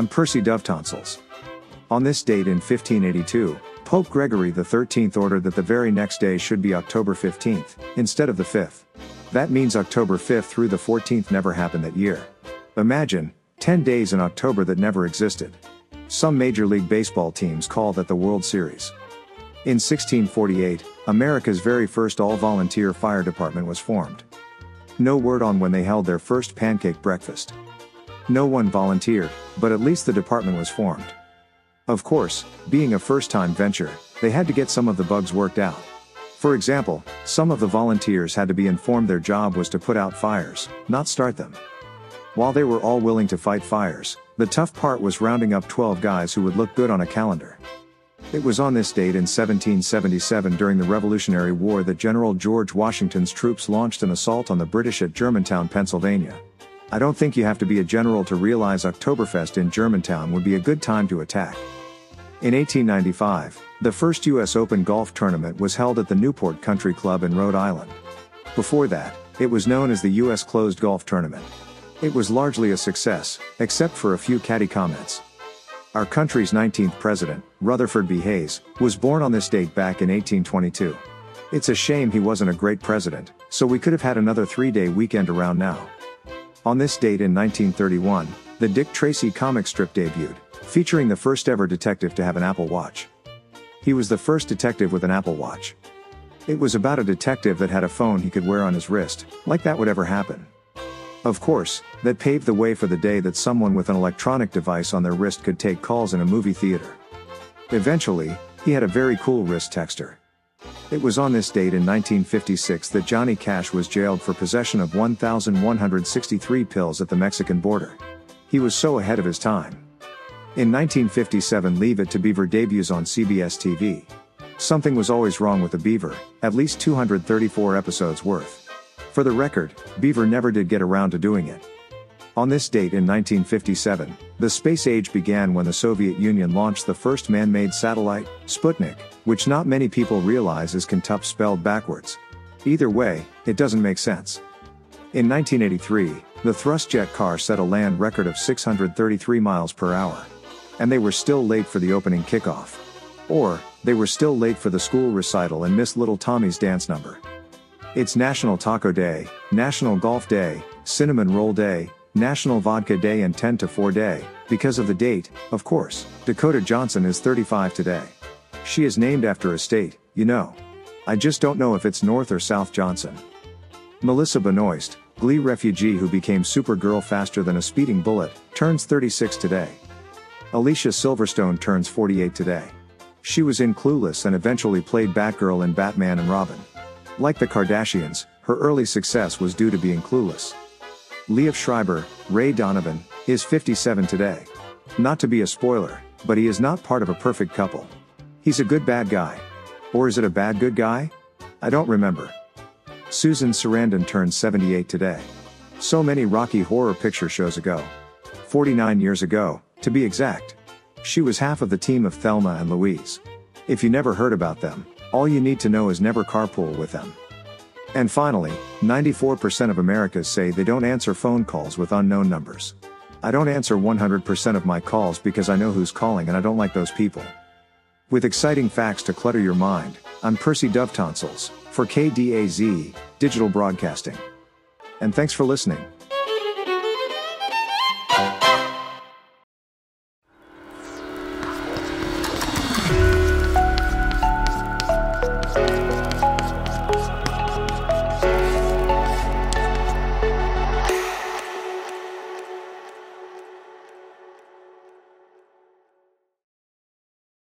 I'm Percy Dovetonsils. On this date in 1582, Pope Gregory XIII ordered that the very next day should be October 15th, instead of the 5th. That means October 5th through the 14th never happened that year. Imagine, 10 days in October that never existed. Some Major League Baseball teams call that the World Series. In 1648, America's very first all-volunteer fire department was formed. No word on when they held their first pancake breakfast. No one volunteered, but at least the department was formed. Of course, being a first-time venture, they had to get some of the bugs worked out. For example, some of the volunteers had to be informed their job was to put out fires, not start them. While they were all willing to fight fires, the tough part was rounding up 12 guys who would look good on a calendar. It was on this date in 1777 during the Revolutionary War that General George Washington's troops launched an assault on the British at Germantown, Pennsylvania. I don't think you have to be a general to realize Oktoberfest in Germantown would be a good time to attack. In 1895, the first U.S. Open golf tournament was held at the Newport Country Club in Rhode Island. Before that, it was known as the U.S. Closed Golf Tournament. It was largely a success, except for a few catty comments. Our country's 19th president, Rutherford B. Hayes, was born on this date back in 1822. It's a shame he wasn't a great president, so we could have had another 3-day weekend around now. On this date in 1931, the Dick Tracy comic strip debuted, featuring the first ever detective to have an Apple Watch. He was the first detective with an Apple Watch. It was about a detective that had a phone he could wear on his wrist, like that would ever happen. Of course, that paved the way for the day that someone with an electronic device on their wrist could take calls in a movie theater. Eventually, he had a very cool wrist texter. It was on this date in 1956 that Johnny Cash was jailed for possession of 1,163 pills at the Mexican border. He was so ahead of his time. In 1957, Leave It to Beaver debuts on CBS TV. Something was always wrong with the Beaver, at least 234 episodes worth. For the record, Beaver never did get around to doing it. On this date in 1957, the space age began when the Soviet Union launched the first man-made satellite, Sputnik, which not many people realize is Kentup spelled backwards. Either way, it doesn't make sense. In 1983, the thrust-jet car set a land record of 633 miles per hour. And they were still late for the opening kickoff. Or, they were still late for the school recital and missed Little Tommy's dance number. It's National Taco Day, National Golf Day, Cinnamon Roll Day, National Vodka Day and 10 to 4 Day, because of the date, of course. Dakota Johnson is 35 today. She is named after a state, you know. I just don't know if it's North or South Johnson. Melissa Benoist, Glee refugee who became Supergirl faster than a speeding bullet, turns 36 today. Alicia Silverstone turns 48 today. She was in Clueless and eventually played Batgirl in Batman and Robin. Like the Kardashians, her early success was due to being clueless. Liev Schreiber, Ray Donovan, is 57 today. Not to be a spoiler, but he is not part of a perfect couple. He's a good bad guy. Or is it a bad good guy? I don't remember. Susan Sarandon turns 78 today. So many Rocky Horror Picture shows ago. 49 years ago, to be exact. She was half of the team of Thelma and Louise. If you never heard about them, all you need to know is never carpool with them. And finally, 94% of Americans say they don't answer phone calls with unknown numbers. I don't answer 100% of my calls because I know who's calling and I don't like those people. With exciting facts to clutter your mind, I'm Percy Dovetonsils, for KDAZ, Digital Broadcasting. And thanks for listening.